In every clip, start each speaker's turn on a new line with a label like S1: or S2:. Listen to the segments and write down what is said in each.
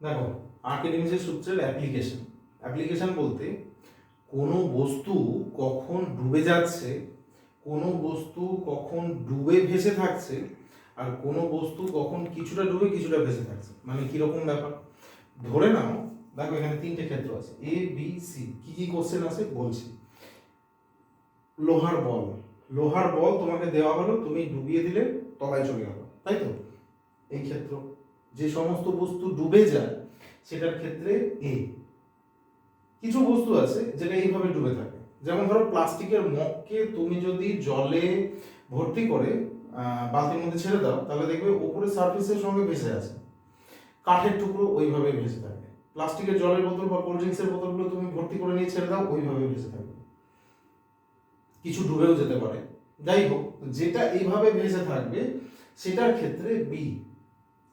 S1: দেখো, আর্কিমিডিসের সূত্রের অ্যাপ্লিকেশন বলতে কোনো বস্তু কখন ডুবে যাচ্ছে, কোনো বস্তু কখন ডুবে ভেসে থাকছে, আর কোনো বস্তু কখন কিছুটা ডুবে কিছুটা ভেসে থাকছে, মানে কিরকম ব্যাপার। ধরে নাও, দেখো এখানে তিনটে ক্ষেত্র আছে, এ বি সি। কি কি কোশ্চেন আছে বলছি। লোহার বল তোমাকে দেওয়া হলো, তুমি ডুবিয়ে দিলে, তলায় চলে গেল, তাই তো? এই ক্ষেত্র। যে সমস্ত বস্তু ডুবে যায় সেটার ক্ষেত্রে এ। কিছু বস্তু আছে যেটা এইভাবে ডুবে থাকে, যেমন ধরো প্লাস্টিকের মগকে তুমি যদি জলে ভর্তি করে বালতির মধ্যে ছেড়ে দাও, তাহলে দেখবে উপরে সারফেসের সঙ্গে ভেসে আছে। কাঠের টুকরো ওইভাবে ভেসে থাকে। প্লাস্টিকের জলের বোতল বা কোল্ড ড্রিঙ্কসের বোতলগুলো তুমি ভর্তি করে নিয়ে ছেড়ে দাও, ওইভাবে ভেসে থাকবে। কিছু ডুবেও যেতে পারে। যাই হোক, যেটা এইভাবে ভেসে থাকবে সেটার ক্ষেত্রে বি।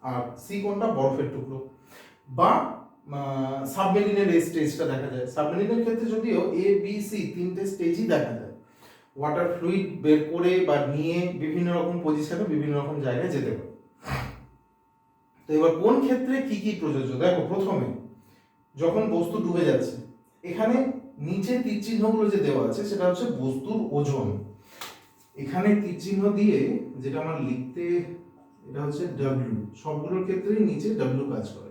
S1: আর সি কোনটা? বরফের টুকরো বা সাবমেরিনের এই স্টেজটা দেখা যায়। সাবমেরিনের ক্ষেত্রে যদিও এ বি সি তিনটে স্টেজই দেখা যায়। ওয়াটার ফ্লুইড বের করে বা নিয়ে বিভিন্ন রকম পজিশনে বিভিন্ন রকম জায়গায় যেতে পারে। তো এবার কোন ক্ষেত্রে কি কি প্রযোজ্য? দেখো, প্রথমে যখন বস্তু ডুবে যাচ্ছে, এখানে নিচে তীর চিহ্নগুলো যে দেওয়া আছে সেটা হচ্ছে বস্তুর ওজন। এখানে তীর চিহ্ন দিয়ে যেটা আমার লিখতে, এটা হচ্ছে ডব্লিউ। সবগুলোর ক্ষেত্রেই নিচে ডব্লিউ কাজ করে।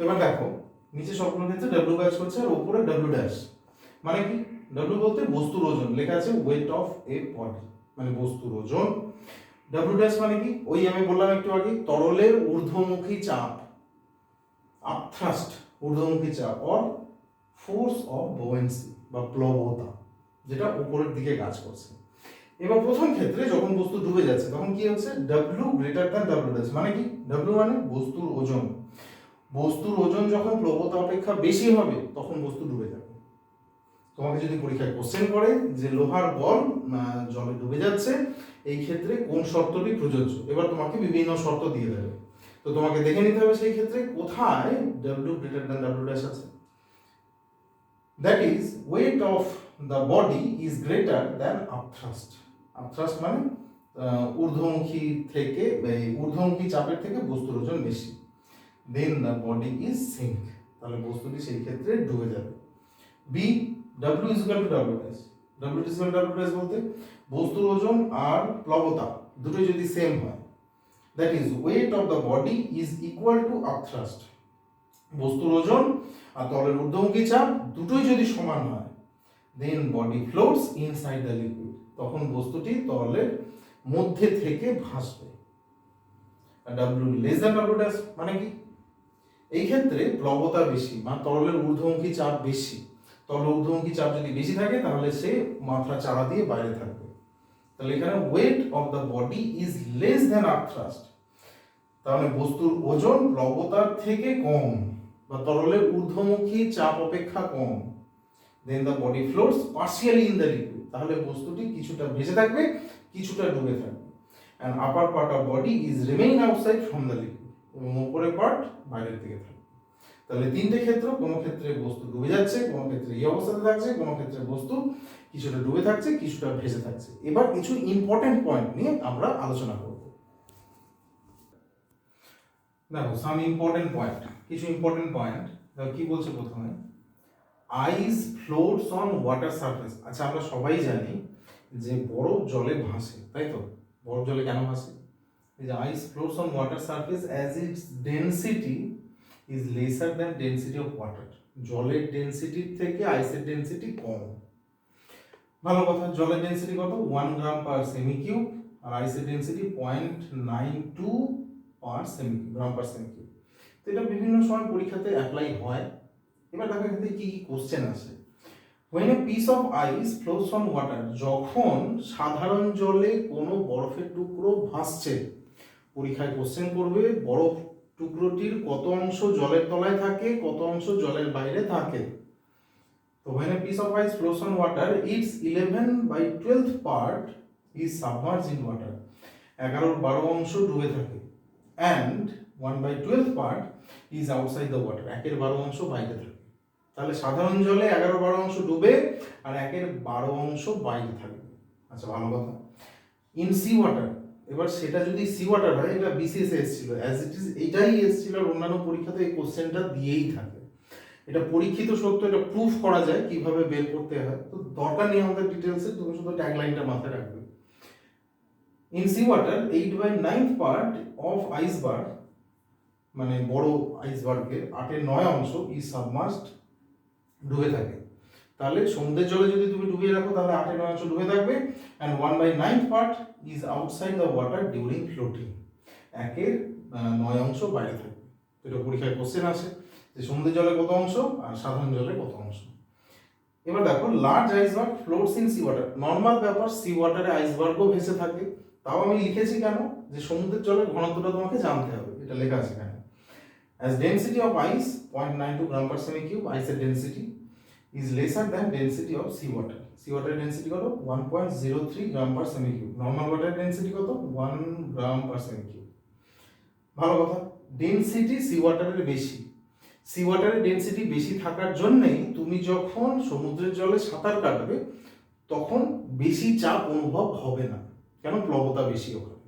S1: এবার দেখো, নিচে সবগুলোর ক্ষেত্রে ডব্লিউ কাজ করছে, আর উপরে ডব্লিউ ড্যাশ। মানে কি? ডব্লিউ বলতে বস্তুর ওজন, লেখা আছে ওয়েট অফ এ বডি, মানে বস্তুর ওজন। ডব্লিউ ড্যাশ মানে কি? ওই আমি বললাম একটু আগে, তরলের ঊর্ধ্বমুখী চাপ, আপথ্রাস্ট, ঊর্ধ্বমুখী চাপ, অর ফোর্স অফ বুয়ান্সি বা প্লবতা, যেটা উপরের দিকে কাজ করছে। এবার প্রথম ক্ষেত্রে যখন বস্তু ডুবে যাচ্ছে তখন কি হচ্ছে? W greater than W dash. মানে কি? ডব্লিউ মানে বস্তুর ওজন। বস্তুর ওজন যখন প্লবতা অপেক্ষা বেশি হবে তখন বস্তু ডুবে যাবে। তোমাকে যদি পরীক্ষায় কোশ্চেন করে যে লোহার বল জলে ডুবে যাচ্ছে, এই ক্ষেত্রে কোন শর্তটি প্রযোজ্য, এবার তোমাকে বিভিন্ন শর্ত দিয়ে দেবে। তো তোমাকে দেখে নিতে হবে সেই ক্ষেত্রে কোথায় W greater than W dash আছে। That is weight of the body is greater than upthrust. Upthrust মানে ঊর্ধ্বমুখী থেকে, ঊর্ধ্বমুখী চাপের থেকে বস্তুর ওজন বেশি। Then the body is sink, তাহলে বস্তুটি সেই ক্ষেত্রে ডুবে যাবে। B, W is equal to W dash. W is equal to W dash বলতে বস্তুর ওজন আর প্লবতা দুটোই যদি সেম হয়, that is weight of the body is equal to upthrust. বস্তুর ওজন আর তলের ঊর্ধ্বমুখী চাপ দুটোই যদি সমান হয়, then body floats inside the liquid, তখন বস্তুটি তলের মধ্যে থেকে ভাসবে। W less than W dash মানে কি? এই ক্ষেত্রে প্লবতা বেশি বা তরলের ঊর্ধ্বমুখী চাপ বেশি। তরলের ঊর্ধ্বমুখী চাপ যদি বেশি থাকে তাহলে সে মাথা চাড়া দিয়ে বাইরে থাকবে। তাহলে এখানে weight of the body is less than upthrust, তাহলে বস্তুর ওজন প্লবতার থেকে কম বা তরলের ঊর্ধ্বমুখী চাপ অপেক্ষা কম। Then the body floats partially in the liquid, তাহলে বস্তুটি কিছুটা ভেসে থাকবে কিছুটা ডুবে থাকবে। And upper part of body is remain outside from the liquid, এবং উপরের পার্ট বাইরের দিকে থাকবে। তাহলে তিনটে ক্ষেত্র, কোনো ক্ষেত্রে বস্তু ডুবে যাচ্ছে, কোনো ক্ষেত্রে এই অবস্থাতে থাকছে, কোনো ক্ষেত্রে বস্তু কিছুটা ডুবে থাকছে কিছুটা ভেসে থাকছে। এবার কিছু ইম্পর্টেন্ট পয়েন্ট নিয়ে আমরা আলোচনা করব। দেখো, সাম ইম্পর্টেন্ট পয়েন্ট, কিছু ইম্পর্টেন্ট পয়েন্ট। কি বলছে প্রথমে? আইস ফ্লোটস অন ওয়াটার সারফেস। আচ্ছা, আমরা সবাই জানি যে বরফ জলে ভাসে, তাই তো? বরফ জলে কেন ভাসে? এই যে ice floats on water surface as its density is lesser than density of water. জলের ডেনসিটির থেকে আইসের ডেনসিটি কম। ভালো কথা। জলের ডেনসিটি কত? 1 গ্রাম পার সেমি কিউব, আর আইসের ডেনসিটি 0.92 পার সেমি গ্রাম পার সেমি কিউব। তো এটা বিভিন্ন সময় পরীক্ষাতে অ্যাপ্লাই হয়। এবার দেখো এখানে কি কি কোশ্চেন আসে। when a piece of ice flows on water, যখন সাধারণ জলে কোনো বরফের টুকরো ভাসছে, পরীক্ষায় কোশ্চেন করবে বরফ টুকরোটির কত অংশ জলের তলায় থাকে, কত অংশ জলের বাইরে থাকে। তো when a piece of ice flows on water, its 11/12 part is submerged in water, 11/12 অংশ ডুবে থাকে, and 1/12 part is outside the water, 1/12 অংশ বাইরে থাকে। তাহলে সাধারণ জলে 11/12 অংশ ডুবে আর 1/12 অংশ বাইরে থাকবে। আচ্ছা, ভালো কথা। ইন সি ওয়াটার, এবার সেটা যদি সি ওয়াটার হয়, এটা বিসিএস এসেছিল অ্যাজ ইট ইজ, এটাই এসেছিল, আর অন্যান্য পরীক্ষাতে এই কোশ্চেনটা দিয়েই থাকে। এটা পরীক্ষিত সত্য, এটা প্রুফ করা যায় কিভাবে বের করতে হয়, তো দরকার নেই আমাদের ডিটেলসে, তুমি শুধু ট্যাগলাইনটা মাথায় রাখবে। In sea water 8/9 part of iceberg, মানে বড় আইসবার্গের 8/9 ইজ সাবমার্সড, ডুবে থাকে। তাহলে সমুদ্রের জলে যদি তুমি ডুবিয়ে রাখো তাহলে 8/9 ডুবে থাকবে, and 1/9 part is outside the water during floating, 1/9 বাইরে থাকবে। এটা পরীক্ষায় কোশ্চেন আসে যে সমুদ্রের জলে কত অংশ আর সাধারণ জলে কত অংশ। এবার দেখো, large iceberg floats in sea water, normal ব্যাপার, সি ওয়াটারে আইসবার্গও ভেসে থাকে। তাও আমি লিখেছি কেন, যে সমুদ্রের জলের ঘনত্বটা তোমাকে জানতে হবে, এটা লেখা আছে এখানে। As density of ice 0.92 gram per semi cube, ice's density is lesser than density of seawater. Seawater density কত 1.03 gram per semi cube, normal water density কত 1 gram per semi cube। ভালো কথা, ডেনসিটি সি ওয়াটারের বেশি, C ওয়াটারের density বেশি থাকার জন্যই তুমি যখন সমুদ্রের জলে সাঁতার কাটবে তখন বেশি চাপ অনুভব হবে না, কেন, প্লবতা বেশি ওখানে।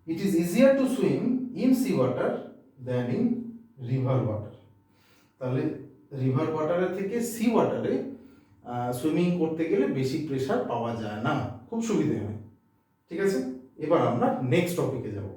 S1: It is easier to swim in sea water than in river water, তাহলে রিভার ওয়াটারের থেকে সি ওয়াটারে সুইমিং করতে গেলে বেশি প্রেশার পাওয়া যায় না, খুব সুবিধে হয়। ঠিক আছে, এবার আমরা নেক্সট টপিকে যাব।